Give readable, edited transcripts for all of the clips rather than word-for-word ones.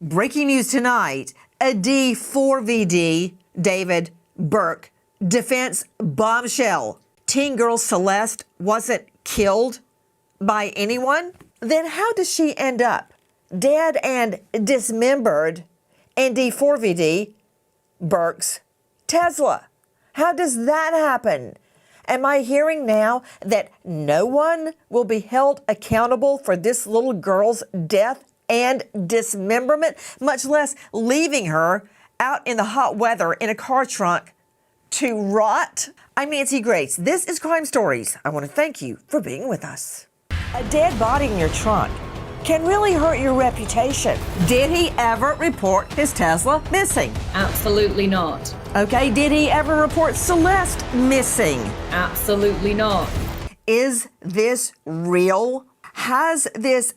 Breaking news tonight, a d4vd, David Burke, defense bombshell. Teen girl Celeste wasn't killed by anyone? Then how does she end up dead and dismembered in d4vd, Burke's Tesla? How does that happen? Am I hearing now that no one will be held accountable for this little girl's death and dismemberment, much less leaving her out in the hot weather in a car trunk to rot? I'm Nancy Grace. This is Crime Stories. I want to thank you for being with us. A dead body in your trunk can really hurt your reputation. Did he ever report his Tesla missing? Absolutely not. Okay, did he ever report Celeste missing? Absolutely not. Is this real? Has this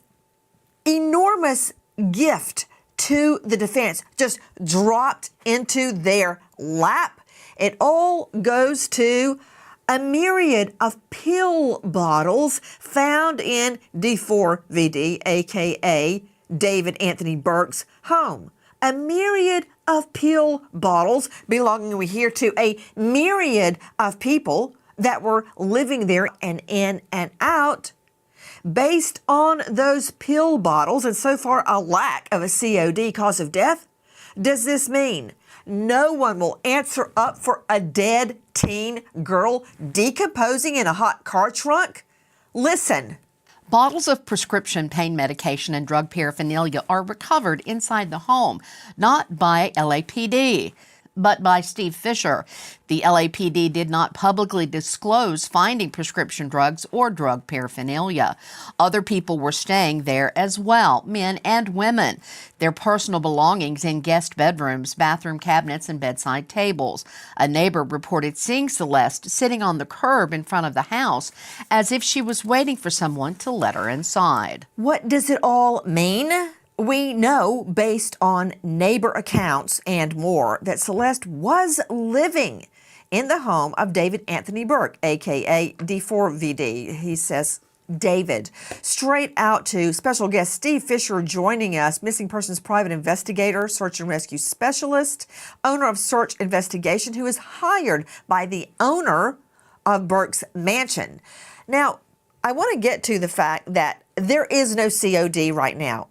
enormous gift to the defense just dropped into their lap? It all goes to a myriad of pill bottles found in d4vd, aka David Anthony Burke's home. A myriad of pill bottles belonging, we hear, to a myriad of people that were living there and in and out. Based on those pill bottles and so far a lack of a COD, cause of death, does this mean no one will answer up for a dead teen girl decomposing in a hot car trunk? Listen. Bottles of prescription pain medication and drug paraphernalia are recovered inside the home, not by LAPD, but by Steve Fisher. The LAPD did not publicly disclose finding prescription drugs or drug paraphernalia. Other people were staying there as well, men and women. Their personal belongings in guest bedrooms, bathroom cabinets, and bedside tables. A neighbor reported seeing Celeste sitting on the curb in front of the house as if she was waiting for someone to let her inside. What does it all mean? We know, based on neighbor accounts and more, that Celeste was living in the home of David Anthony Burke, aka d4vd. He says David. Straight out to special guest Steve Fisher joining us, missing persons private investigator, search and rescue specialist, owner of Search Investigation, who is hired by the owner of Burke's mansion. Now, I want to get to the fact that there is no COD right now.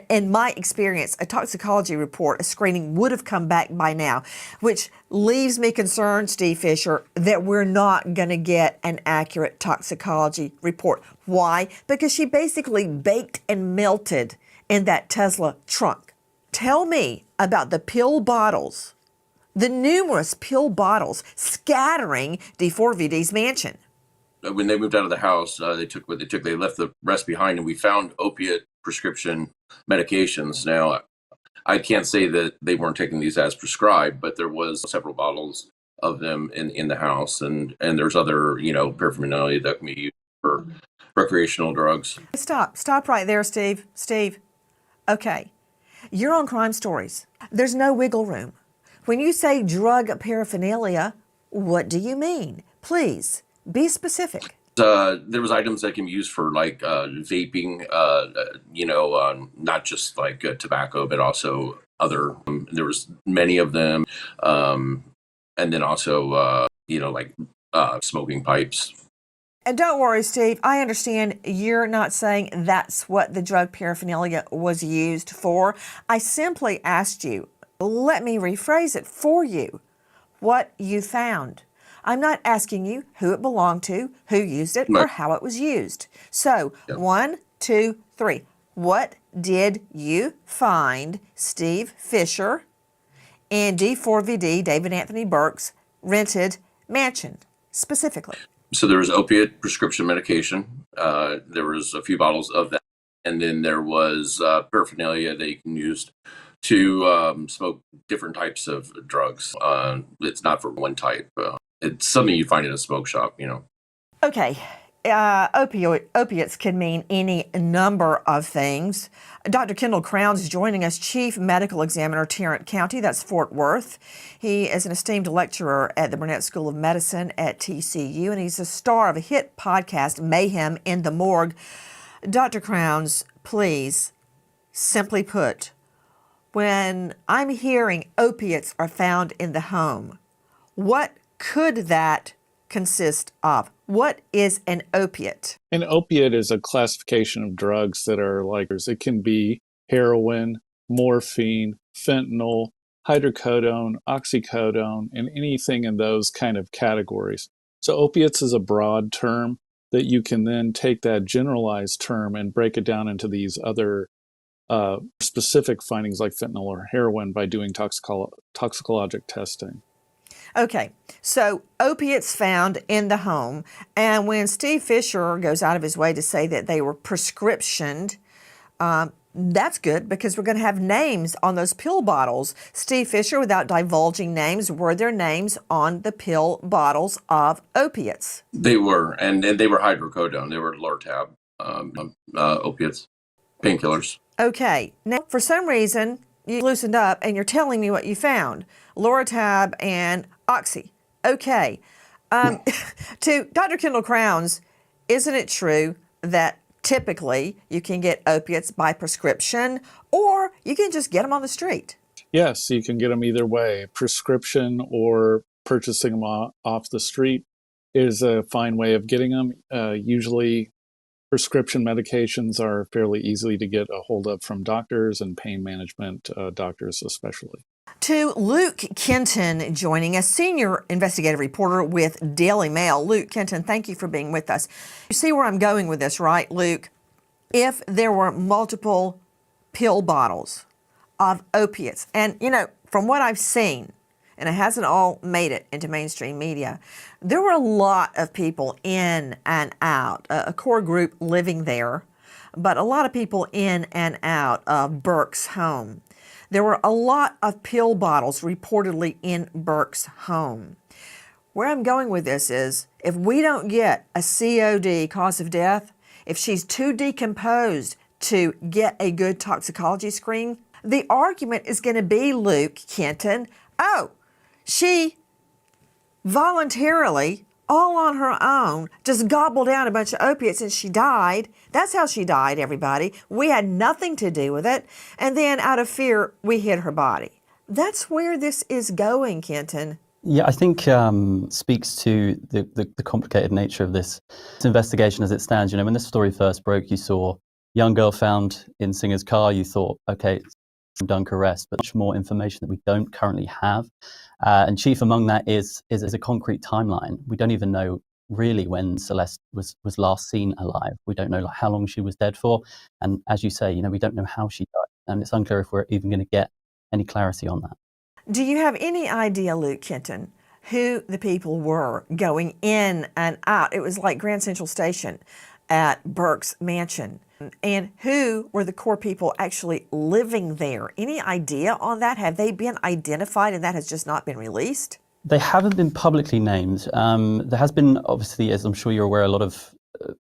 In my experience, a toxicology report, a screening would have come back by now, which leaves me concerned, Steve Fisher, that we're not going to get an accurate toxicology report. Why? Because she basically baked and melted in that Tesla trunk. Tell me about the pill bottles, the numerous pill bottles scattering d4vd's mansion. When they moved out of the house, they took what they took. They left the rest behind, and we found opiate prescription medications. Now, I can't say that they weren't taking these as prescribed, but there was several bottles of them in the house, and there's other, paraphernalia that can be used for recreational drugs. Stop right there, Steve. Steve, okay, you're on Crime Stories. There's no wiggle room. When you say drug paraphernalia, what do you mean? Please be specific. There was items that can be used for like vaping, not just like tobacco, but also other. There was many of them, and then also smoking pipes. And don't worry, Steve. I understand you're not saying that's what the drug paraphernalia was used for. I simply asked you. Let me rephrase it for you. What you found. I'm not asking you who it belonged to, who used it, or how it was used. So, yep. 1, 2, 3. What did you find, Steve Fisher, in d4vd, David Anthony Burke's rented mansion, specifically? So there was opiate prescription medication. There was a few bottles of that. And then there was paraphernalia that you can use to smoke different types of drugs. It's not for one type. It's something you find in a smoke shop, Okay. Opiates can mean any number of things. Dr. Kendall Crowns is joining us, Chief Medical Examiner, Tarrant County, that's Fort Worth. He is an esteemed lecturer at the Burnett School of Medicine at TCU, and he's a star of a hit podcast, Mayhem in the Morgue. Dr. Crowns, please, simply put, when I'm hearing opiates are found in the home, what could that consist of? What is an opiate? An opiate is a classification of drugs that are like, it can be heroin, morphine, fentanyl, hydrocodone, oxycodone, and anything in those kind of categories. So opiates is a broad term that you can then take that generalized term and break it down into these other specific findings like fentanyl or heroin by doing toxicologic testing. Okay, so opiates found in the home, and when Steve Fisher goes out of his way to say that they were prescriptioned, that's good because we're going to have names on those pill bottles. Steve Fisher, without divulging names, were there names on the pill bottles of opiates? They were, and they were hydrocodone. They were Lortab opiates, painkillers. Okay, now for some reason you loosened up and you're telling me what you found. Lortab and Oxy. Okay. To Dr. Kendall Crowns, isn't it true that typically you can get opiates by prescription or you can just get them on the street? Yes, you can get them either way. Prescription or purchasing them off the street is a fine way of getting them. Usually prescription medications are fairly easily to get a hold of from doctors and pain management doctors especially. To Luke Kenton joining us, senior investigative reporter with Daily Mail. Luke Kenton, thank you for being with us. You see where I'm going with this, right, Luke? If there were multiple pill bottles of opiates, and, you know, from what I've seen, and it hasn't all made it into mainstream media, there were a lot of people in and out, a core group living there, but a lot of people in and out of Burke's home. There were a lot of pill bottles reportedly in Burke's home. Where I'm going with this is, if we don't get a COD, cause of death, if she's too decomposed to get a good toxicology screen, the argument is going to be, Luke Kenton, oh, she voluntarily, all on her own, just gobbled down a bunch of opiates and she died. That's how she died, everybody. We had nothing to do with it. And then out of fear, we hid her body. That's where this is going, Kenton. Yeah, I think speaks to the complicated nature of this investigation as it stands. You know, when this story first broke, you saw a young girl found in Singer's car. You thought, okay, dunk arrest, but much more information that we don't currently have. And chief among that is a concrete timeline. We don't even know really when Celeste was last seen alive. We don't know how long she was dead for. And as you say, you know, we don't know how she died. And it's unclear if we're even going to get any clarity on that. Do you have any idea, Luke Kenton, who the people were going in and out? It was like Grand Central Station at Burke's mansion. And who were the core people actually living there? Any idea on that? Have they been identified and that has just not been released? They haven't been publicly named. There has been, obviously, as I'm sure you're aware, a lot of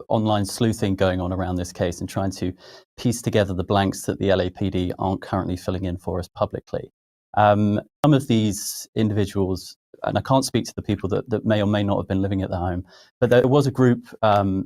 online sleuthing going on around this case and trying to piece together the blanks that the LAPD aren't currently filling in for us publicly. Some of these individuals, and I can't speak to the people that may or may not have been living at the home, but there was a group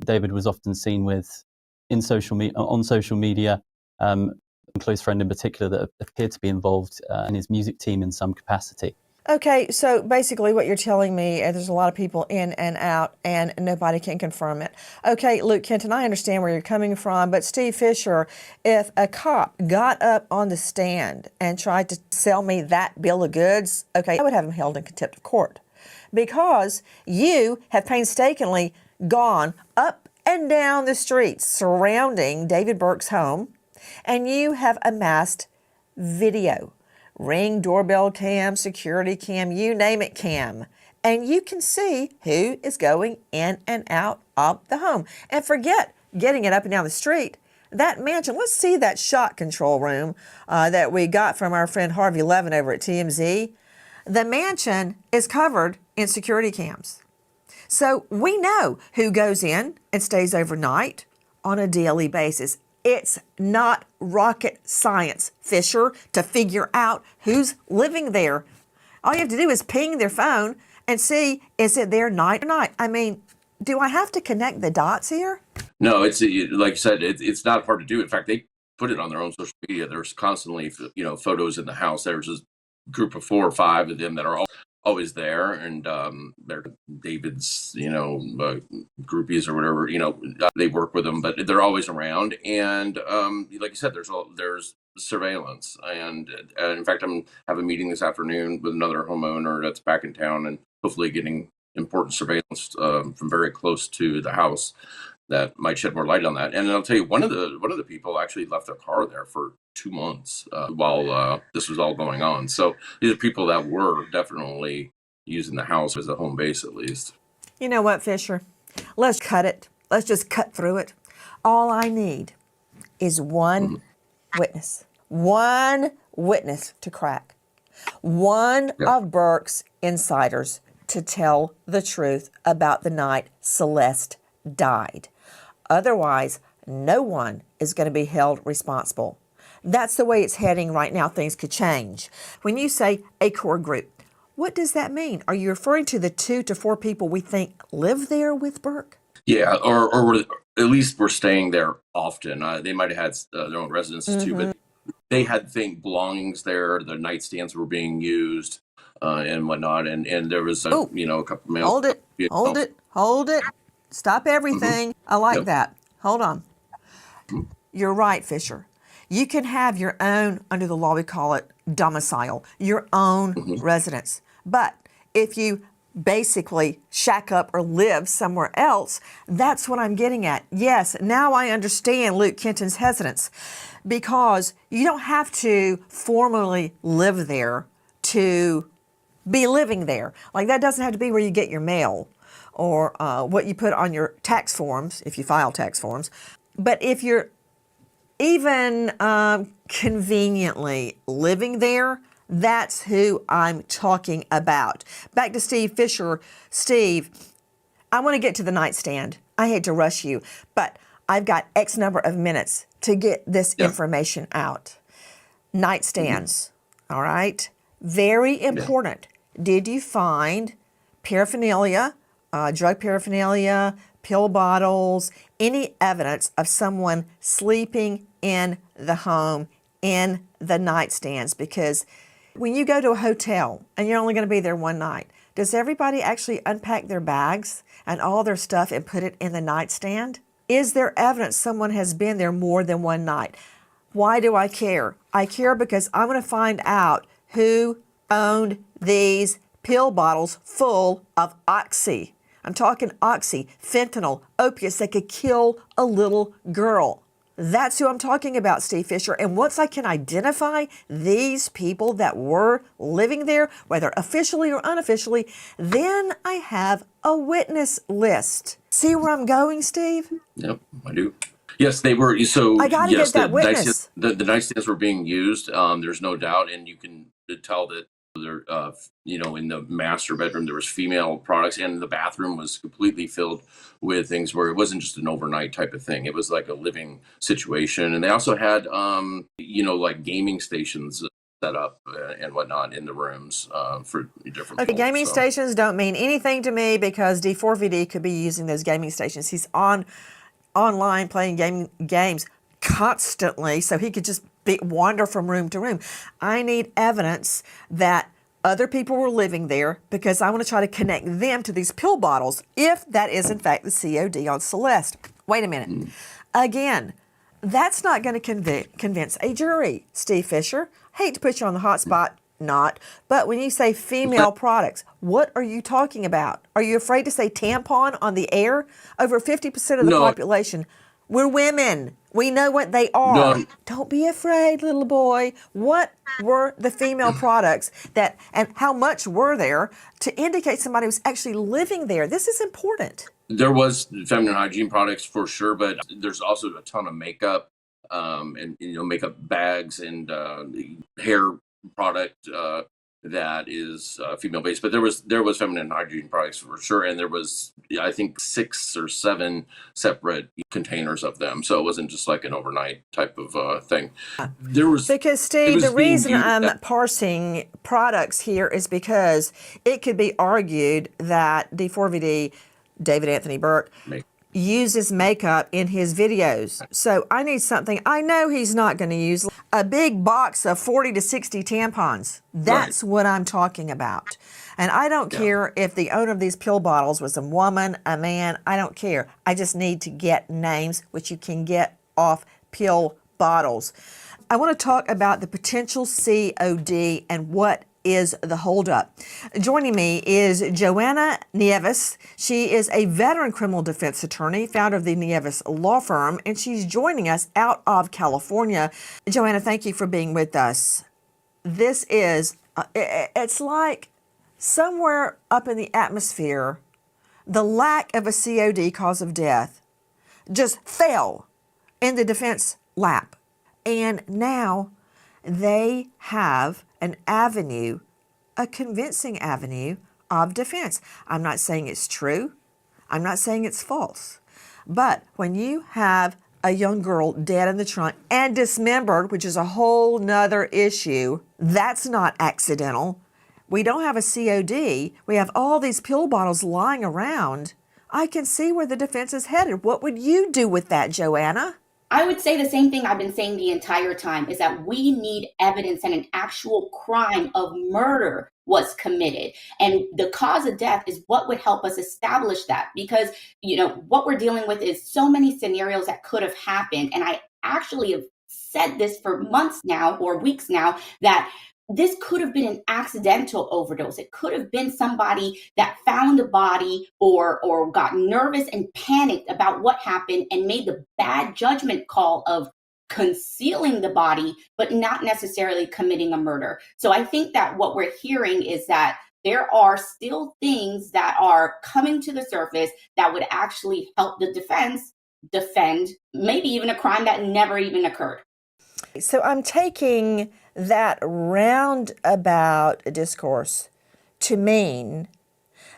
David was often seen with on social media, a close friend in particular that appeared to be involved in his music team in some capacity. Okay, so basically what you're telling me is there's a lot of people in and out and nobody can confirm it. Okay, Luke Kenton, I understand where you're coming from, but Steve Fisher, if a cop got up on the stand and tried to sell me that bill of goods, okay, I would have him held in contempt of court because you have painstakingly gone up and down the streets surrounding David Burke's home, and you have amassed video. Ring, doorbell cam, security cam, you name it cam. And you can see who is going in and out of the home. And forget getting it up and down the street. That mansion, let's see that shot control room that we got from our friend Harvey Levin over at TMZ. The mansion is covered in security cams. So we know who goes in and stays overnight on a daily basis. It's not rocket science, Fisher, to figure out who's living there. All you have to do is ping their phone and see, is it there night or night? I mean, do I have to connect the dots here? No, it's like you said, it's not hard to do. In fact, put it on their own social media. There's constantly, photos in the house. There's a group of 4 or 5 of them that are always there, and they're David's, groupies or whatever. They work with them, but they're always around. And like you said, there's surveillance, and in fact, I'm having a meeting this afternoon with another homeowner that's back in town, and hopefully getting important surveillance from very close to the house that might shed more light on that. And I'll tell you, one of the people actually left their car there for 2 months while this was all going on. So these are people that were definitely using the house as a home base, at least. You know what, Fisher? Let's cut it. Let's just cut through it. All I need is one witness. One witness to crack. One of Burke's insiders to tell the truth about the night Celeste died. Otherwise, no one is going to be held responsible. That's the way it's heading right now. Things could change. When you say a core group, what does that mean? Are you referring to the 2 to 4 people we think live there with Burke? Yeah, or at least we're staying there often. They might have had their own residences too, but they had belongings there. The nightstands were being used and whatnot, and there was a couple males. Hold it. Stop everything. I like that. Hold on. You're right, Fisher. You can have your own, under the law we call it domicile, your own residence. But if you basically shack up or live somewhere else, that's what I'm getting at. Yes, now I understand Luke Kenton's hesitance, because you don't have to formally live there to be living there. Like, that doesn't have to be where you get your mail or what you put on your tax forms, if you file tax forms. But if you're even conveniently living there, that's who I'm talking about. Back to Steve Fisher. Steve, I want to get to the nightstand. I hate to rush you, but I've got X number of minutes to get this information out. Nightstands, all right? Very important. Did you find paraphernalia, drug paraphernalia, pill bottles, any evidence of someone sleeping in the home, in the nightstands? Because when you go to a hotel and you're only going to be there one night, does everybody actually unpack their bags and all their stuff and put it in the nightstand? Is there evidence someone has been there more than one night? Why do I care? I care because I'm going to find out who owned these pill bottles full of oxy. I'm talking oxy, fentanyl, opiates that could kill a little girl. That's who I'm talking about, Steve Fisher. And once I can identify these people that were living there, whether officially or unofficially, then I have a witness list. See where I'm going, Steve? Yep, I do. Yes, they were. So I gotta yes, get that witness. The nightstands were being used. There's no doubt, and you can tell that there, in the master bedroom there was female products, and the bathroom was completely filled with things where it wasn't just an overnight type of thing. It was like a living situation, and they also had, like gaming stations set up and whatnot in the rooms for different. Okay, gaming stations don't mean anything to me because d4vd could be using those gaming stations. He's online playing games constantly, so he could just wander from room to room. I need evidence that other people were living there because I want to try to connect them to these pill bottles, if that is in fact the COD on Celeste. Wait a minute. Again, that's not going to convince a jury, Steve Fisher. Hate to put you on the hot spot, but when you say female products, what are you talking about? Are you afraid to say tampon on the air? Over 50% of the population, we're women. We know what they are. No. Don't be afraid, little boy. What were the female products and how much were there to indicate somebody was actually living there? This is important. There was feminine hygiene products for sure, but there's also a ton of makeup and makeup bags and hair product that is female based. But there was feminine hygiene products for sure, and there was, I think, 6 or 7 separate containers of them. So it wasn't just like an overnight type of thing. Because Steve, the reason I'm parsing products here is because it could be argued that d4vd, David Anthony Burke, uses makeup in his videos. So I need something. I know he's not going to use a big box of 40 to 60 tampons. That's what I'm talking about. And I don't care if the owner of these pill bottles was a woman, a man, I don't care. I just need to get names, which you can get off pill bottles. I want to talk about the potential COD and what is the holdup. Joining me is Joanna Nieves. She is a veteran criminal defense attorney, founder of the Nieves Law Firm, and she's joining us out of California. Joanna, thank you for being with us. This is, it's like somewhere up in the atmosphere, the lack of a COD, cause of death, just fell in the defense lap. And now they have an avenue, a convincing avenue of defense. I'm not saying it's true. I'm not saying it's false. But when you have a young girl dead in the trunk and dismembered, which is a whole nother issue, that's not accidental. We don't have a COD. We have all these pill bottles lying around. I can see where the defense is headed. What would you do with that, Joanna? I would say the same thing I've been saying the entire time, is that we need evidence that an actual crime of murder was committed. And the cause of death is what would help us establish that, because, what we're dealing with is so many scenarios that could have happened. And I actually have said this for months now or weeks now, that this could have been an accidental overdose. It could have been somebody that found the body or got nervous and panicked about what happened and made the bad judgment call of concealing the body, but not necessarily committing a murder. So I think that what we're hearing is that there are still things that are coming to the surface that would actually help the defense defend maybe even a crime that never even occurred. So I'm taking that roundabout discourse to mean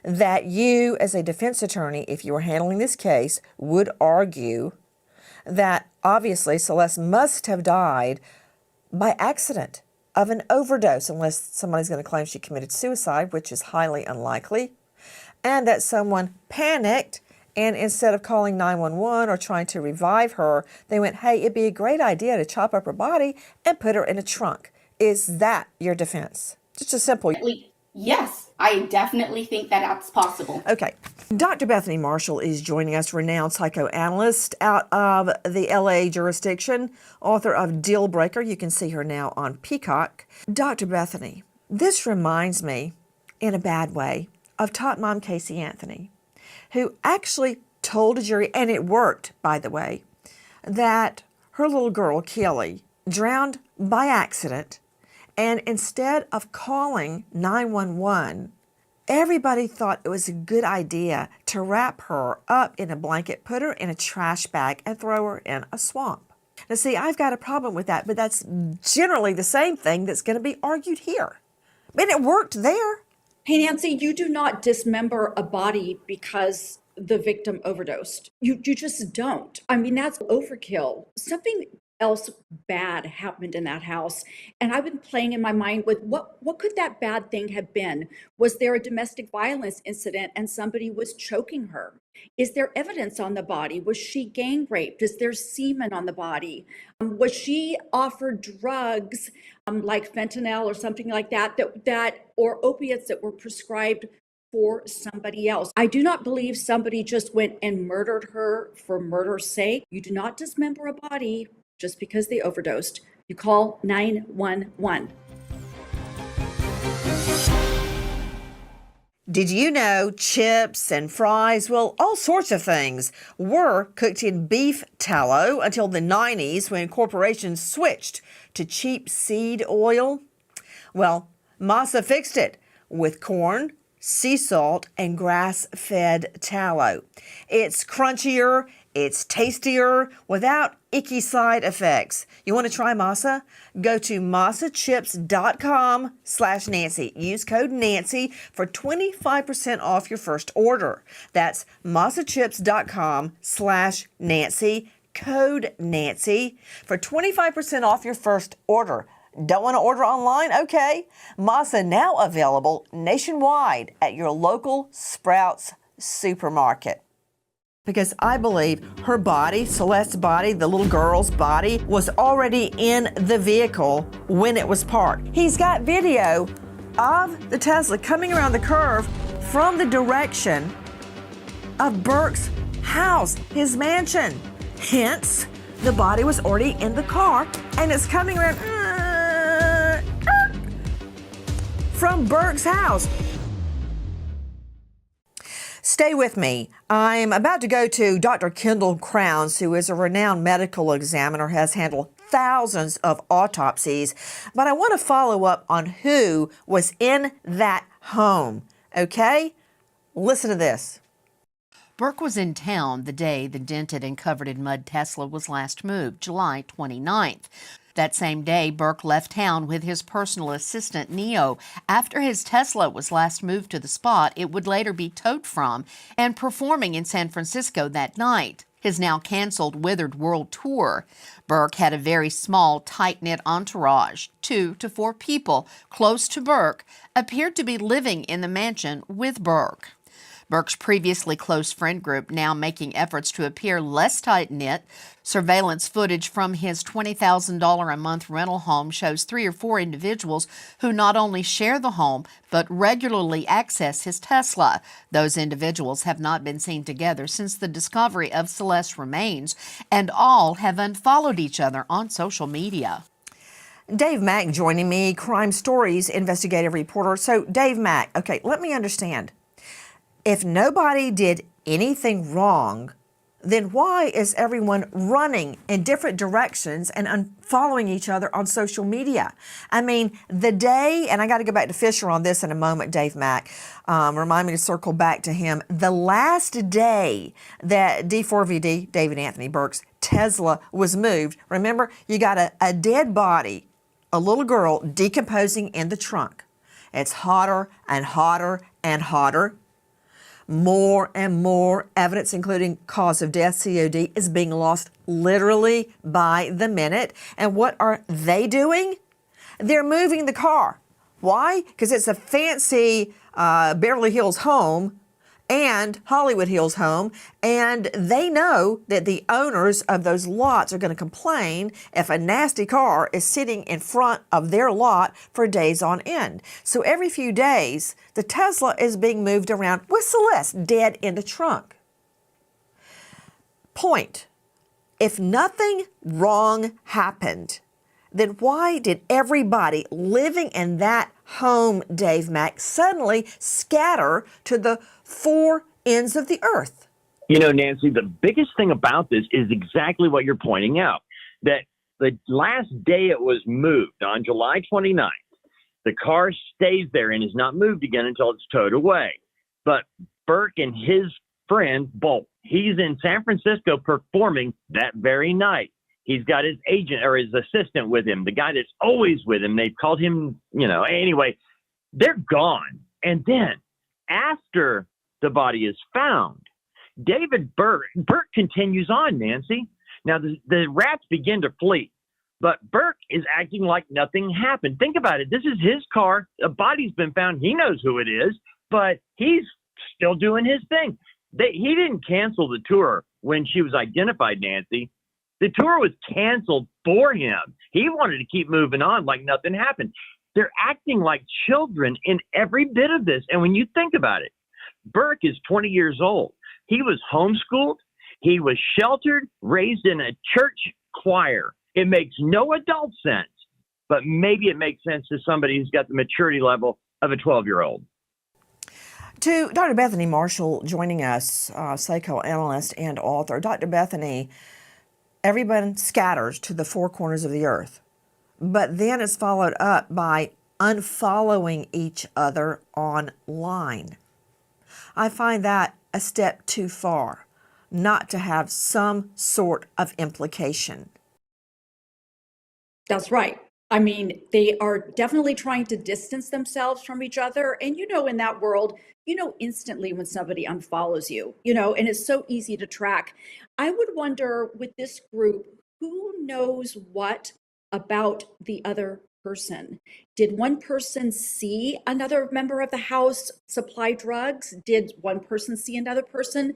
that you, as a defense attorney, if you were handling this case, would argue that obviously Celeste must have died by accident of an overdose, unless somebody's going to claim she committed suicide, which is highly unlikely, and that someone panicked, and instead of calling 911 or trying to revive her, they went, hey, it'd be a great idea to chop up her body and put her in a trunk. Is that your defense? Just a simple... Yes, I definitely think that that's possible. Okay. Dr. Bethany Marshall is joining us, renowned psychoanalyst out of the LA jurisdiction, author of Deal Breaker. You can see her now on Peacock. Dr. Bethany, this reminds me, in a bad way, of Top Mom Casey Anthony, who actually told a jury, and it worked, by the way, that her little girl, Kelly, drowned by accident, and instead of calling 911, everybody thought it was a good idea to wrap her up in a blanket, put her in a trash bag, and throw her in a swamp. Now, see, I've got a problem with that, but that's generally the same thing that's going to be argued here. And it worked there. Hey, Nancy, you do not dismember a body because the victim overdosed. You just don't. I mean, that's overkill. Something else bad happened in that house. And I've been playing in my mind with what could that bad thing have been? Was there a domestic violence incident and somebody was choking her? Is there evidence on the body? Was she gang raped? Is there semen on the body? Was she offered drugs like fentanyl or something like that or opiates that were prescribed for somebody else? I do not believe somebody just went and murdered her for murder's sake. You do not dismember a body just because they overdosed. You call 911. Did you know chips and fries, well, all sorts of things, were cooked in beef tallow until the 90s when corporations switched to cheap seed oil? Well, Masa fixed it with corn, sea salt, and grass-fed tallow. It's crunchier, it's tastier, without icky side effects. You want to try Masa? Go to masachips.com/Nancy. Use code Nancy for 25% off your first order. That's masachips.com/Nancy, code Nancy for 25% off your first order. Don't want to order online? Okay. Masa now available nationwide at your local Sprouts supermarket. because I believe her body, Celeste's body, the little girl's body, was already in the vehicle when it was parked. He's got video of the Tesla coming around the curve from the direction of Burke's house, his mansion. Hence, the body was already in the car and it's coming around from Burke's house. Stay with me. I'm about to go to Dr. Kendall Crowns, who is a renowned medical examiner, has handled thousands of autopsies, but I want to follow up on who was in that home, okay? Listen to this. Burke was in town the day the dented and covered in mud Tesla was last moved, July 29th. That same day, Burke left town with his personal assistant, Neo. After his Tesla was last moved to the spot it would later be towed from and performing in San Francisco that night, his now canceled Withered World Tour. Burke had a very small, tight-knit entourage. 2 to 4 people close to Burke appeared to be living in the mansion with Burke. Burke's previously close friend group now making efforts to appear less tight-knit. Surveillance footage from his $20,000 a month rental home shows 3 or 4 individuals who not only share the home, but regularly access his Tesla. Those individuals have not been seen together since the discovery of Celeste's remains, and all have unfollowed each other on social media. Dave Mack joining me, Crime Stories investigative reporter. So, Dave Mack, okay, let me understand. If nobody did anything wrong, then why is everyone running in different directions and unfollowing each other on social media? I mean, the day, and I got to go back to Fisher on this in a moment, Dave Mack, remind me to circle back to him. The last day that d4vd, David Anthony Burke's Tesla was moved, remember, you got a dead body, a little girl decomposing in the trunk. It's hotter and hotter and hotter. More and more evidence, including cause of death, COD, is being lost literally by the minute. And what are they doing? They're moving the car. Why? Because it's a fancy Beverly Hills home and Hollywood Hills home, and they know that the owners of those lots are going to complain if a nasty car is sitting in front of their lot for days on end. So every few days, the Tesla is being moved around with Celeste dead in the trunk. Point. If nothing wrong happened, then why did everybody living in that home, Dave Mack, suddenly scatter to the 4 ends of the earth? You know, Nancy, the biggest thing about this is exactly what you're pointing out, that the last day it was moved on July 29th, the car stays there and is not moved again until it's towed away. But Burke and his friend, Bolt, he's in San Francisco performing that very night. He's got his agent or his assistant with him, the guy that's always with him. They've called him, anyway, they're gone. And then after the body is found, Burke continues on, Nancy. Now, the rats begin to flee, but Burke is acting like nothing happened. Think about it. This is his car. A body's been found. He knows who it is, but he's still doing his thing. He didn't cancel the tour when she was identified, Nancy. The tour was canceled for him. He wanted to keep moving on like nothing happened. They're acting like children in every bit of this. And when you think about it, Burke is 20 years old. He was homeschooled. He was sheltered, raised in a church choir. It makes no adult sense, but maybe it makes sense to somebody who's got the maturity level of a 12-year-old. To Dr. Bethany Marshall joining us, psychoanalyst and author. Dr. Bethany, everyone scatters to the 4 corners of the earth, but then it's followed up by unfollowing each other online. I find that a step too far, not to have some sort of implication. That's right. I mean, they are definitely trying to distance themselves from each other. And in that world, instantly when somebody unfollows you, and it's so easy to track. I would wonder with this group, who knows what about the other person? Did one person see another member of the house supply drugs? Did one person see another person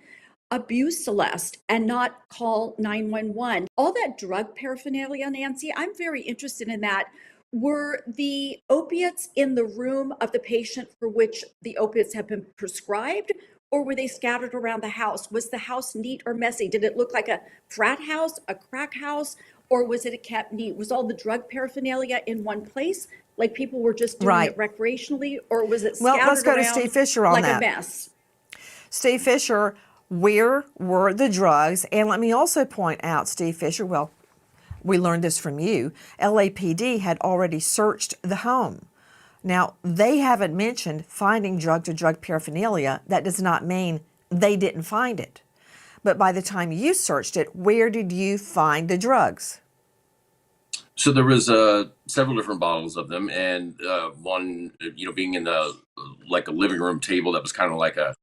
abuse Celeste and not call 911. All that drug paraphernalia, Nancy, I'm very interested in that. Were the opiates in the room of the patient for which the opiates have been prescribed, or were they scattered around the house? Was the house neat or messy? Did it look like a frat house, a crack house, or was it kept neat? Was all the drug paraphernalia in one place, like people were just doing Right. it recreationally, or was it Well, scattered let's go to around Steve Fisher on like that. a mess? Steve Fisher, where were the drugs? And let me also point out, Steve Fisher, well, we learned this from you, LAPD had already searched the home. Now, they haven't mentioned finding drugs or drug paraphernalia. That does not mean they didn't find it. But by the time you searched it, where did you find the drugs? So there was several different bottles of them, and one, being in like a living room table that was kind of like a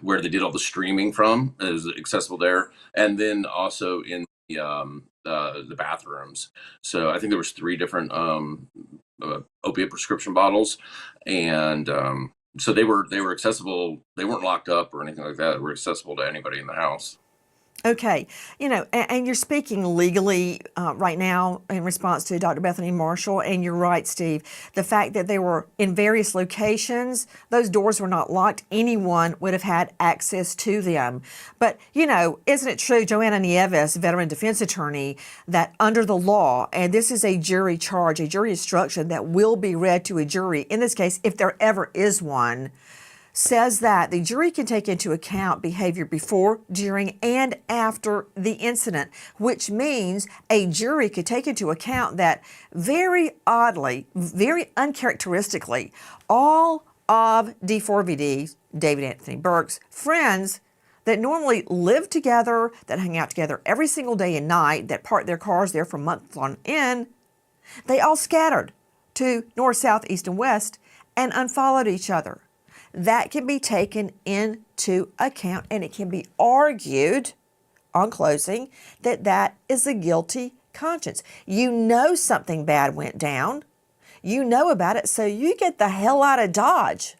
where they did all the streaming from, it was accessible there, and then also in the bathrooms. So I think there was 3 different opiate prescription bottles, and so they were accessible. They weren't locked up or anything like that. They were accessible to anybody in the house. Okay, and you're speaking legally right now in response to Dr. Bethany Marshall, and you're right, Steve. The fact that they were in various locations, those doors were not locked. Anyone would have had access to them. But, isn't it true, Joanna Nieves, veteran defense attorney, that under the law, and this is a jury charge, a jury instruction that will be read to a jury, in this case, if there ever is one, says that the jury can take into account behavior before, during, and after the incident, which means a jury could take into account that very oddly, very uncharacteristically, all of d4vd, David Anthony Burke's friends that normally live together, that hang out together every single day and night, that park their cars there for months on end, they all scattered to north, south, east, and west and unfollowed each other. That can be taken into account, and it can be argued on closing that that is a guilty conscience. You know something bad went down. You know about it, so you get the hell out of Dodge.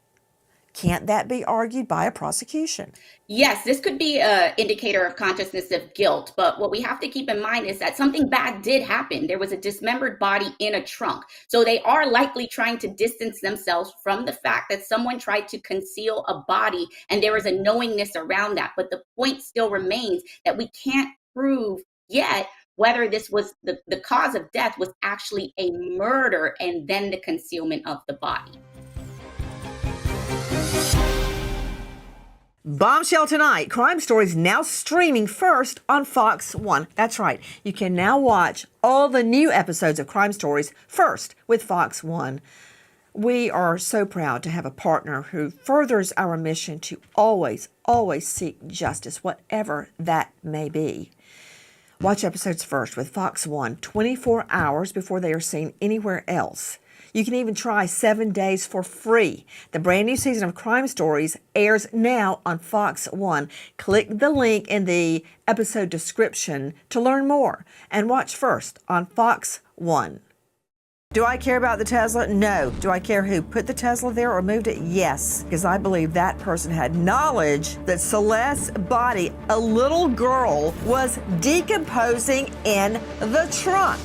Can't that be argued by a prosecution? Yes, this could be an indicator of consciousness of guilt, but what we have to keep in mind is that something bad did happen. There was a dismembered body in a trunk. So they are likely trying to distance themselves from the fact that someone tried to conceal a body and there is a knowingness around that. But the point still remains that we can't prove yet whether this was the cause of death was actually a murder and then the concealment of the body. Bombshell tonight. Crime Stories now streaming first on Fox 1. That's right. You can now watch all the new episodes of Crime Stories first with Fox 1. We are so proud to have a partner who furthers our mission to always, always seek justice, whatever that may be. Watch episodes first with Fox 1 24 hours before they are seen anywhere else. You can even try 7 days for free. The brand new season of Crime Stories airs now on Fox 1. Click the link in the episode description to learn more and watch first on Fox 1. Do I care about the Tesla? No. Do I care who put the Tesla there or moved it? Yes, because I believe that person had knowledge that Celeste's body, a little girl, was decomposing in the trunk.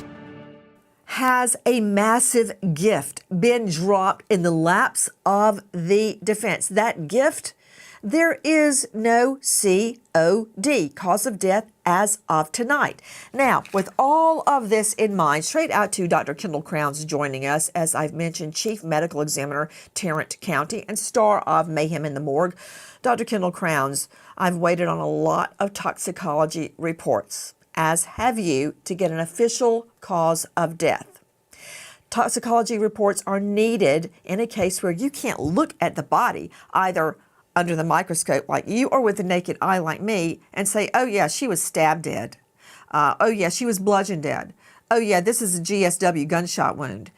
Has a massive gift been dropped in the laps of the defense? That gift, there is no COD, cause of death, as of tonight. Now, with all of this in mind, straight out to Dr. Kendall Crowns joining us, as I've mentioned, Chief Medical Examiner, Tarrant County, and star of Mayhem in the Morgue. Dr. Kendall Crowns, I've waited on a lot of toxicology reports, as have you, to get an official cause of death. Toxicology reports are needed in a case where you can't look at the body, either under the microscope like you or with the naked eye like me, and say, oh yeah, she was stabbed dead. Oh yeah, she was bludgeoned dead. Oh yeah, this is a GSW gunshot wound.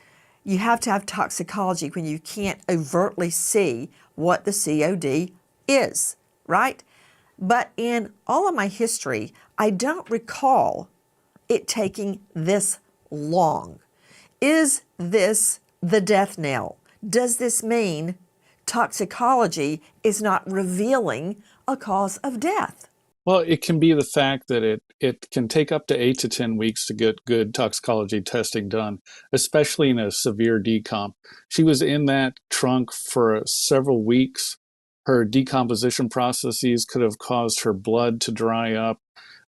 You have to have toxicology when you can't overtly see what the COD is, right? But in all of my history, I don't recall it taking this long. Is this the death knell? Does this mean toxicology is not revealing a cause of death? Well, it can be the fact that it can take up to 8 to 10 weeks to get good toxicology testing done, especially in a severe decomp. She was in that trunk for several weeks. Her decomposition processes could have caused her blood to dry up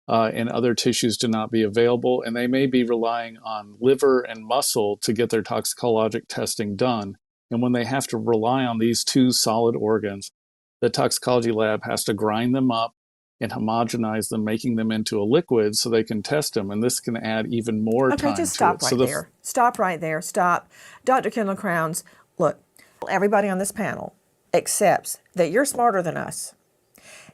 and other tissues to not be available, and they may be relying on liver and muscle to get their toxicologic testing done. And when they have to rely on these two solid organs, the toxicology lab has to grind them up and homogenize them, making them into a liquid so they can test them. And this can add even more time just to stop it. right there. Stop right there. Stop. Dr. Kendall Crowns, look, everybody on this panel accepts that you're smarter than us.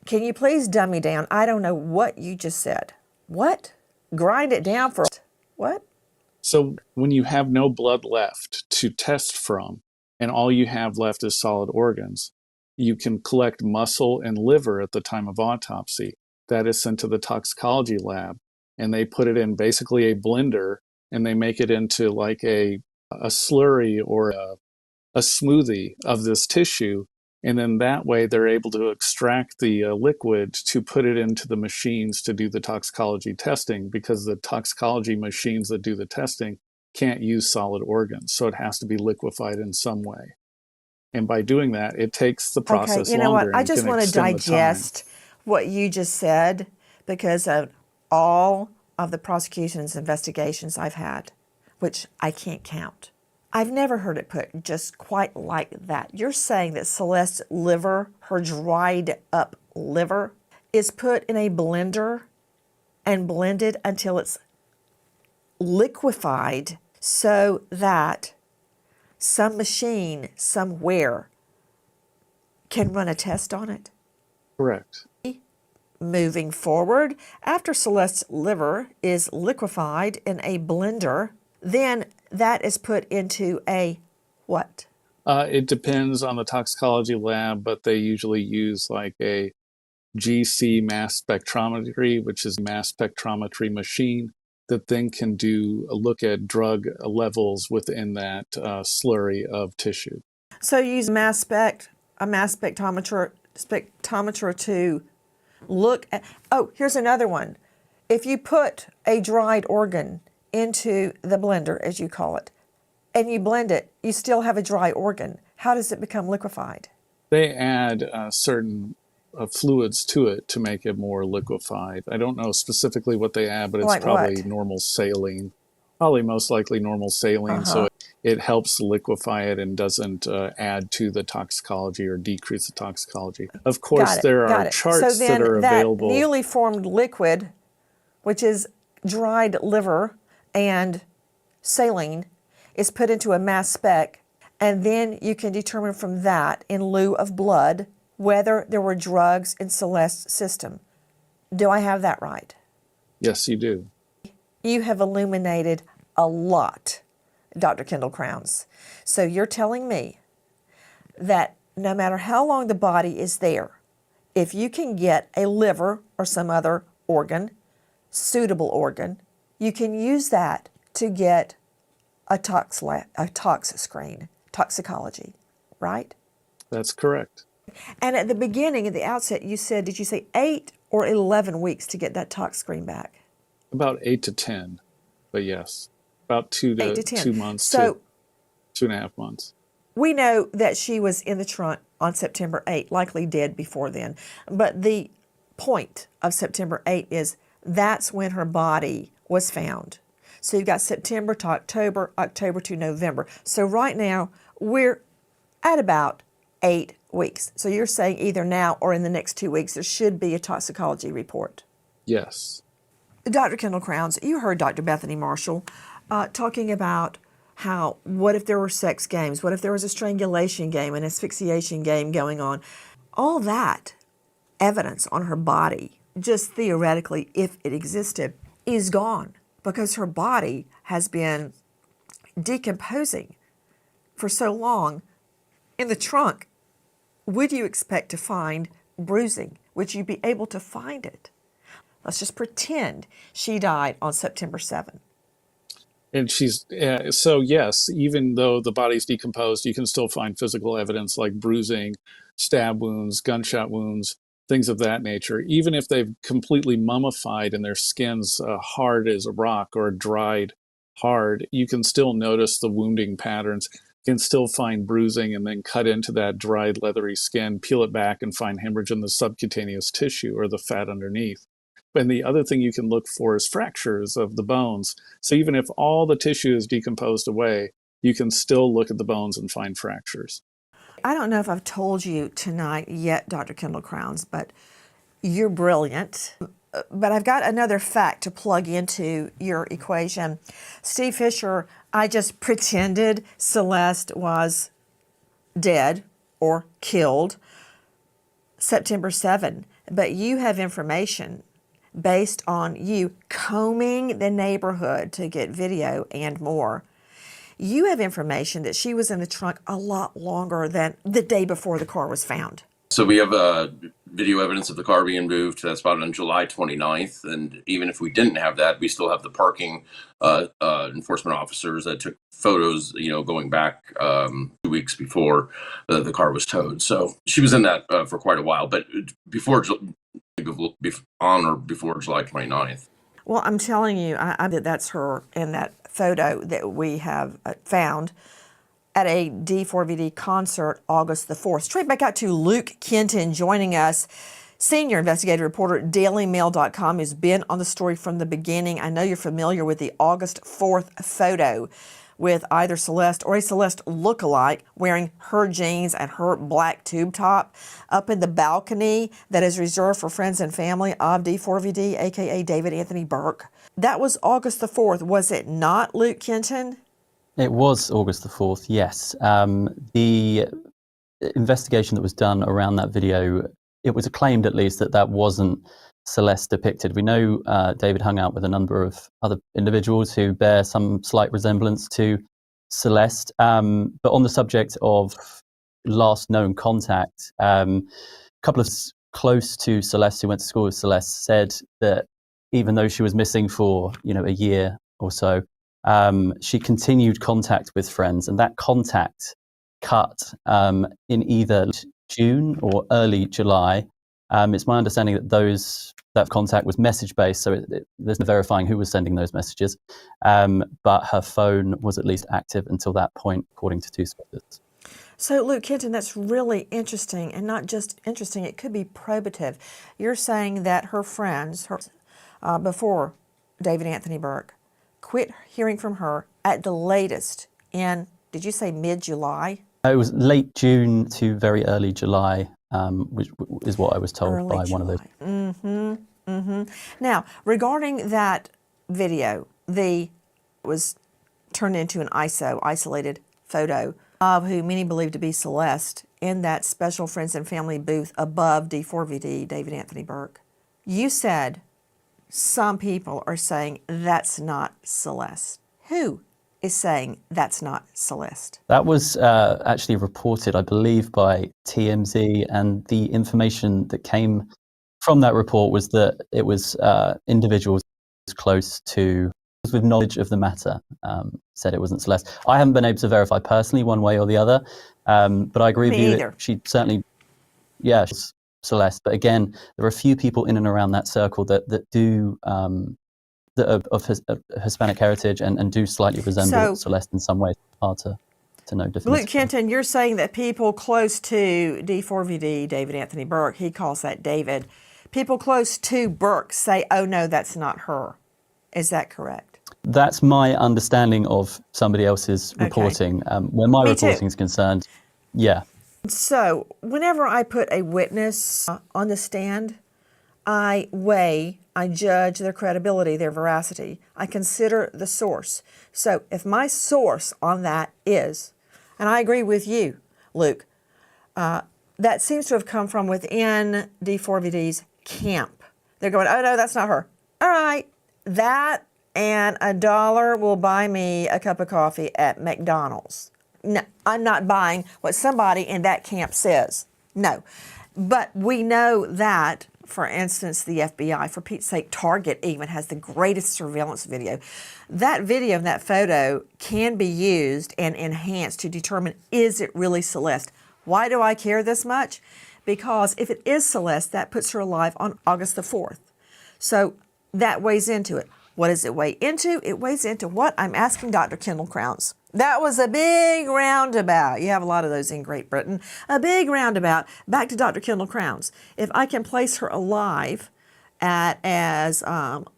Can you please dumb me down? I don't know what you just said. What? Grind it down for what? So when you have no blood left to test from, and all you have left is solid organs, you can collect muscle and liver at the time of autopsy. That is sent to the toxicology lab, and they put it in basically a blender, and they make it into like a slurry or a smoothie of this tissue. And then that way they're able to extract the liquid to put it into the machines to do the toxicology testing, because the toxicology machines that do the testing can't use solid organs. So it has to be liquefied in some way. And by doing that, it takes the process Okay, you know longer. what? I and just can want to extend the digest time. what you just said because of all of the prosecution's investigations I've had, which I can't count. I've never heard it put just quite like that. You're saying that Celeste's liver, her dried up liver, is put in a blender and blended until it's liquefied so that some machine somewhere can run a test on it? Correct. Moving forward, after Celeste's liver is liquefied in a blender, then that is put into a what? It depends on the toxicology lab, but they usually use like a GC mass spectrometry, which is a mass spectrometry machine that then can look at drug levels within that slurry of tissue. So you use a mass spectrometer to look at, oh, here's another one. If you put a dried organ into the blender, as you call it, and you blend it, you still have a dry organ. How does it become liquefied? They add certain fluids to it to make it more liquefied. I don't know specifically what they add, but it's Like probably what? normal saline. Probably most likely normal saline, so it helps liquefy it and doesn't add to the toxicology or decrease the toxicology. Of course, there are charts that are available. That newly formed liquid, which is dried liver and saline, is put into a mass spec, and then you can determine from that, in lieu of blood, whether there were drugs in Celeste's system. Do I have that right? Yes, you do. You have illuminated a lot, Dr. Kendall Crowns. So you're telling me that no matter how long the body is there, if you can get a liver or some other organ, suitable organ, you can use that to get a tox screen, toxicology, right? That's correct. And at the beginning, at the outset, you said, did you say 8 or 11 weeks to get that tox screen back? About 8 to 10, but yes, about 2 to 2 months so, to 2.5 months. We know that she was in the trunk on September 8, likely dead before then. But the point of September 8 is that's when her body was found. So you've got September to October, October to November. So right now, we're at about 8 weeks. So you're saying either now or in the next 2 weeks, there should be a toxicology report. Yes. Dr. Kendall Crowns, you heard Dr. Bethany Marshall talking about how, what if there were sex games? What if there was a strangulation game, an asphyxiation game going on? All that evidence on her body, just theoretically, if it existed, is gone because her body has been decomposing for so long. In the trunk, would you expect to find bruising? Would you be able to find it? Let's just pretend she died on September 7. And so yes, even though the body's decomposed, you can still find physical evidence like bruising, stab wounds, gunshot wounds, things of that nature. Even if they've completely mummified and their skin's hard as a rock or dried hard, you can still notice the wounding patterns. You can still find bruising and then cut into that dried leathery skin, peel it back and find hemorrhage in the subcutaneous tissue or the fat underneath. And the other thing you can look for is fractures of the bones. So even if all the tissue is decomposed away, you can still look at the bones and find fractures. I don't know if I've told you tonight yet, Dr. Kendall Crowns, but you're brilliant. But I've got another fact to plug into your equation. Steve Fisher, I just pretended Celeste was dead or killed September 7, but you have information based on you combing the neighborhood to get video and more. You have information that she was in the trunk a lot longer than the day before the car was found. So we have video evidence of the car being moved. That's about on July 29th. And even if we didn't have that, we still have the parking enforcement officers that took photos, going back 2 weeks before the car was towed. So she was in that for quite a while, but on or before July 29th. Well, I'm telling you, that's her in that photo that we have found at a d4vd concert August the 4th. Straight back out to Luke Kenton joining us, senior investigative reporter at dailymail.com, who's been on the story from the beginning. I know you're familiar with the August 4th photo with either Celeste or a Celeste lookalike wearing her jeans and her black tube top up in the balcony that is reserved for friends and family of d4vd, aka David Anthony Burke. That was August the 4th, was it not, Luke Kenton? It was August the 4th, yes. The investigation that was done around that video, it was claimed at least that wasn't Celeste depicted. We know David hung out with a number of other individuals who bear some slight resemblance to Celeste. But on the subject of last known contact, a couple of close to Celeste who went to school with Celeste said that even though she was missing for a year or so, she continued contact with friends, and that contact cut in either June or early July. It's my understanding that that contact was message-based, so there's no verifying who was sending those messages, but her phone was at least active until that point, according to two sources. So, Luke Kenton, that's really interesting, and not just interesting, it could be probative. You're saying that her friends, before David Anthony Burke, quit hearing from her at the latest in, did you say mid-July? It was late June to very early July, which is what I was told by one of those. Now, regarding that video, was turned into an isolated photo of who many believe to be Celeste in that special friends and family booth above d4vd, David Anthony Burke. You said some people are saying that's not Celeste. Who is saying that's not Celeste? That was actually reported, I believe, by TMZ, and the information that came from that report was that it was individuals close to, with knowledge of the matter, said it wasn't Celeste. I haven't been able to verify personally one way or the other, but I agree with you that she certainly, she's Celeste. But again, there are a few people in and around that circle that are of Hispanic heritage and do slightly resemble Celeste in some ways. Hard to know definitively. Luke Kenton, you're saying that people close to d4vd, David Anthony Burke, he calls that David, people close to Burke say, oh no, that's not her. Is that correct? That's my understanding of somebody else's reporting. Where my reporting is concerned, yeah. So whenever I put a witness on the stand, I judge their credibility, their veracity. I consider the source. So if my source on that is, and I agree with you, Luke, that seems to have come from within d4vd's camp. They're going, oh no, that's not her. All right, that and $1 will buy me a cup of coffee at McDonald's. No, I'm not buying what somebody in that camp says. No. But we know that For instance, the FBI, for Pete's sake, Target even has the greatest surveillance video. That video and that photo can be used and enhanced to determine, is it really Celeste? Why do I care this much? Because if it is Celeste, that puts her alive on August the 4th. So that weighs into it. What does it weigh into? It weighs into what I'm asking Dr. Kendall Crowns. That was a big roundabout. You have a lot of those in Great Britain. A big roundabout. Back to Dr. Kendall Crowns. If I can place her alive at, as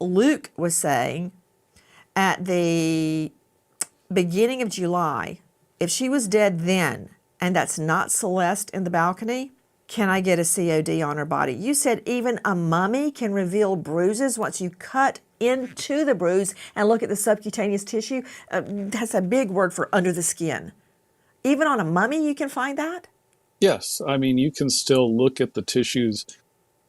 Luke was saying, at the beginning of July, if she was dead then, and that's not Celeste in the balcony, can I get a COD on her body? You said even a mummy can reveal bruises once you cut into the bruise and look at the subcutaneous tissue. That's a big word for under the skin. Even on a mummy, you can find that? Yes. I mean, you can still look at the tissues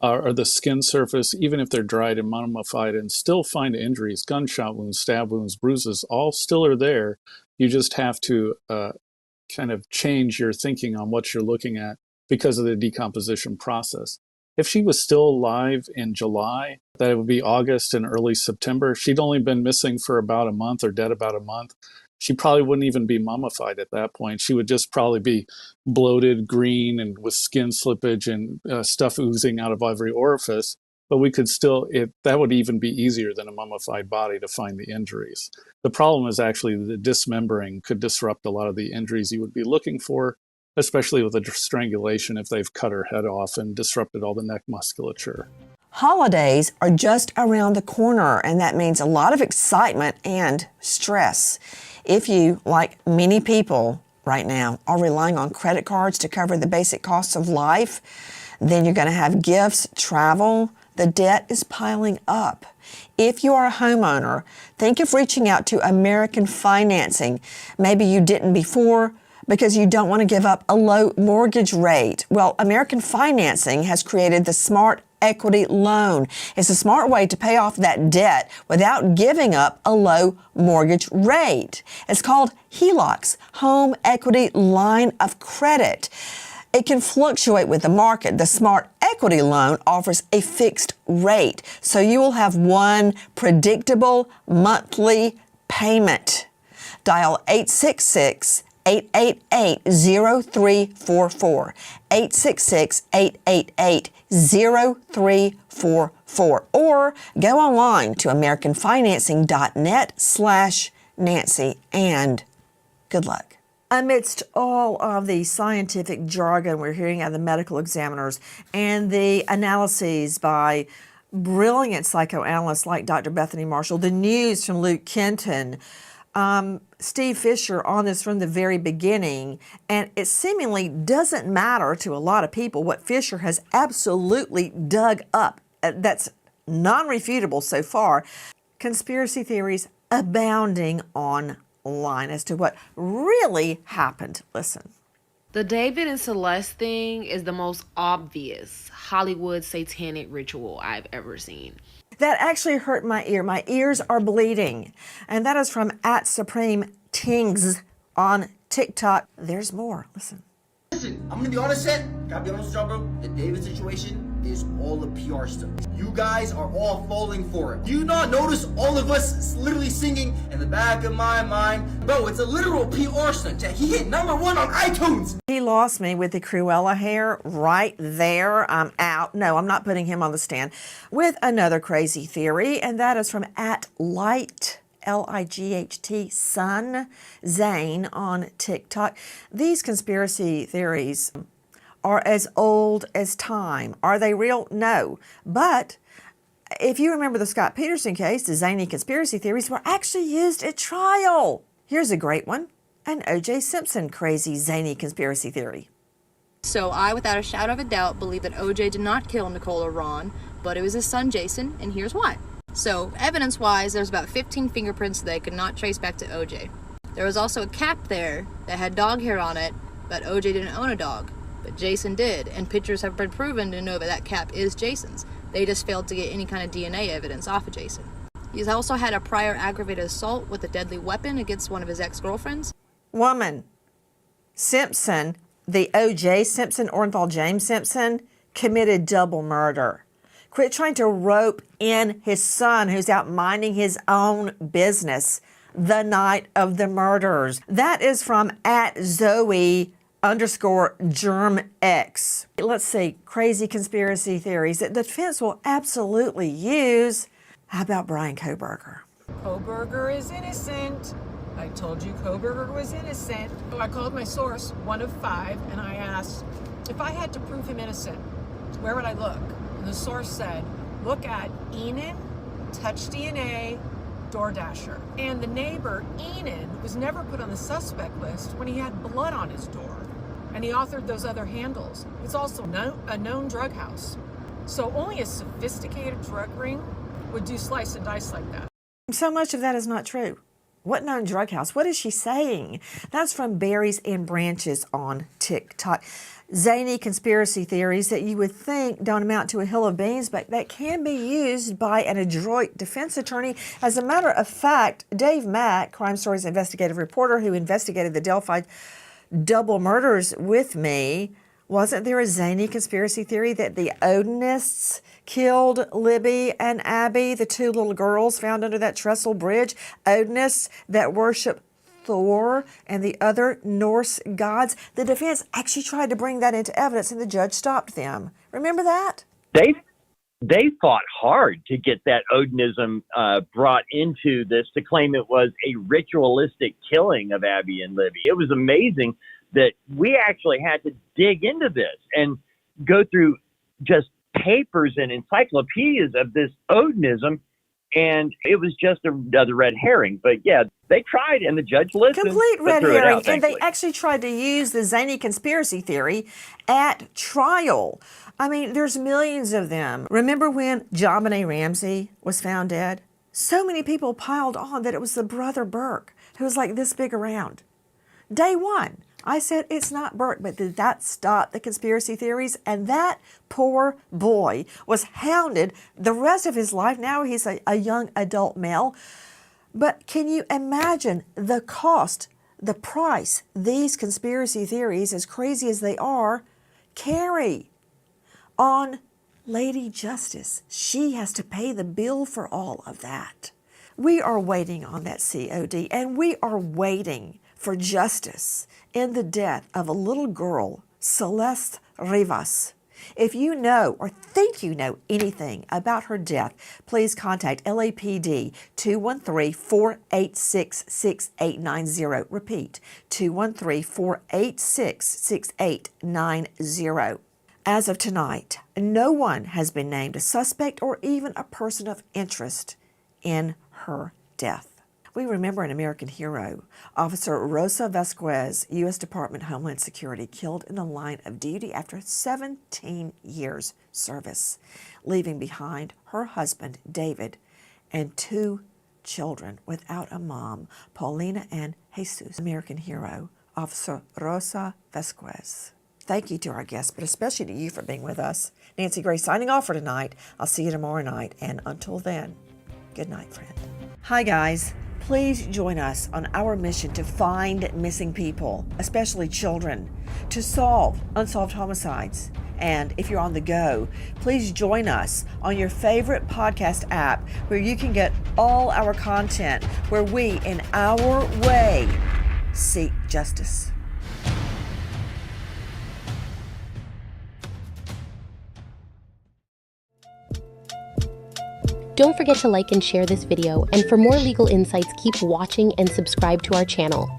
or the skin surface, even if they're dried and mummified, and still find injuries, gunshot wounds, stab wounds, bruises, all still are there. You just have to kind of change your thinking on what you're looking at because of the decomposition process. If she was still alive in July, that would be August and early September. She'd only been missing for about a month or dead about a month. She probably wouldn't even be mummified at that point. She would just probably be bloated, green, and with skin slippage and stuff oozing out of every orifice. But we could still, that would even be easier than a mummified body to find the injuries. The problem is actually the dismembering could disrupt a lot of the injuries you would be looking for, especially with a strangulation if they've cut her head off and disrupted all the neck musculature. Holidays are just around the corner, and that means a lot of excitement and stress. If you, like many people right now, are relying on credit cards to cover the basic costs of life, then you're going to have gifts, travel. The debt is piling up. If you are a homeowner, think of reaching out to American Financing. Maybe you didn't before, because you don't want to give up a low mortgage rate. Well, American Financing has created the Smart Equity Loan. It's a smart way to pay off that debt without giving up a low mortgage rate. It's called HELOCs, Home Equity Line of Credit. It can fluctuate with the market. The Smart Equity Loan offers a fixed rate, so you will have one predictable monthly payment. Dial 866-888-0344, 866-888-0344, or go online to americanfinancing.net/Nancy, and good luck. Amidst all of the scientific jargon we're hearing out of the medical examiners and the analyses by brilliant psychoanalysts like Dr. Bethany Marshall, the news from Luke Kenton, Steve Fisher on this from the very beginning, and it seemingly doesn't matter to a lot of people what Fisher has absolutely dug up. That's non-refutable so far. Conspiracy theories abounding online as to what really happened. Listen. The David and Celeste thing is the most obvious Hollywood satanic ritual I've ever seen. That actually hurt my ear. My ears are bleeding. And that is from @SupremeTings on TikTok. There's more. Listen. Listen, I'm gonna be honest, gotta be honest with y'all, bro. The David situation is all a PR stuff. You guys are all falling for it. Do you not notice all of us literally singing in the back of my mind? Bro, it's a literal PR stunt. He hit #1 on iTunes. He lost me with the Cruella hair right there. I'm out. No, I'm not putting him on the stand. With another crazy theory, and that is from @Light, L-I-G-H-T, Son Zane on TikTok. These conspiracy theories are as old as time. Are they real? No. But if you remember the Scott Peterson case, the zany conspiracy theories were actually used at trial. Here's a great one. An O.J. Simpson crazy zany conspiracy theory. So I, without a shadow of a doubt, believe that O.J. did not kill Nicole or Ron, but it was his son Jason, and here's why. So evidence-wise, there's about 15 fingerprints that I could not trace back to O.J. There was also a cap there that had dog hair on it, but O.J. didn't own a dog. But Jason did, and pictures have been proven to know that that cap is Jason's. They just failed to get any kind of DNA evidence off of Jason. He's also had a prior aggravated assault with a deadly weapon against one of his ex-girlfriends. Woman, Simpson, the O.J. Simpson, Orenthal James Simpson, committed double murder. Quit trying to rope in his son who's out minding his own business the night of the murders. That is from @Zoe_GermX. Let's see, crazy conspiracy theories that the defense will absolutely use. How about Brian Kohberger? Kohberger is innocent. I told you Kohberger was innocent. I called my source, 1 of 5, and I asked, if I had to prove him innocent, where would I look? And the source said, look at Enon, Touch DNA, DoorDasher. And the neighbor, Enon, was never put on the suspect list when he had blood on his door. And he authored those other handles. It's also a known drug house. So only a sophisticated drug ring would do slice and dice like that. So much of that is not true. What known drug house? What is she saying? That's from Berries and Branches on TikTok. Zany conspiracy theories that you would think don't amount to a hill of beans, but that can be used by an adroit defense attorney. As a matter of fact, Dave Mack, Crime Stories investigative reporter who investigated the Delphi double murders with me, wasn't there a zany conspiracy theory that the Odinists killed Libby and Abby, the 2 little girls found under that trestle bridge? Odinists that worship Thor and the other Norse gods. The defense actually tried to bring that into evidence and the judge stopped them. Remember that? They fought hard to get that Odinism brought into this, to claim it was a ritualistic killing of Abby and Libby. It was amazing that we actually had to dig into this and go through just papers and encyclopedias of this Odinism, and it was just another red herring. But yeah, they tried, and the judge listened. Complete red threw it herring, out, and they thankfully. actually tried to use the zany conspiracy theory at trial. I mean, there's millions of them. Remember when JonBenet Ramsey was found dead? So many people piled on that it was the brother Burke, who was like this big around. Day one, I said, it's not Burke, but did that stop the conspiracy theories? And that poor boy was hounded the rest of his life. Now he's a young adult male. But can you imagine the cost, the price these conspiracy theories, as crazy as they are, carry on Lady Justice? She has to pay the bill for all of that. We are waiting on that COD, and we are waiting for justice in the death of a little girl, Celeste Rivas. If you know or think you know anything about her death, please contact LAPD 213-486-6890. Repeat, 213-486-6890. As of tonight, no one has been named a suspect or even a person of interest in her death. We remember an American hero, Officer Rosa Vasquez, U.S. Department of Homeland Security, killed in the line of duty after 17 years service, leaving behind her husband, David, and 2 children without a mom, Paulina and Jesus. American hero, Officer Rosa Vasquez. Thank you to our guests, but especially to you for being with us. Nancy Gray signing off for tonight. I'll see you tomorrow night, and until then, good night, friend. Hi, guys. Please join us on our mission to find missing people, especially children, to solve unsolved homicides. And if you're on the go, please join us on your favorite podcast app where you can get all our content, where we, in our way, seek justice. Don't forget to like and share this video, and for more legal insights, keep watching and subscribe to our channel.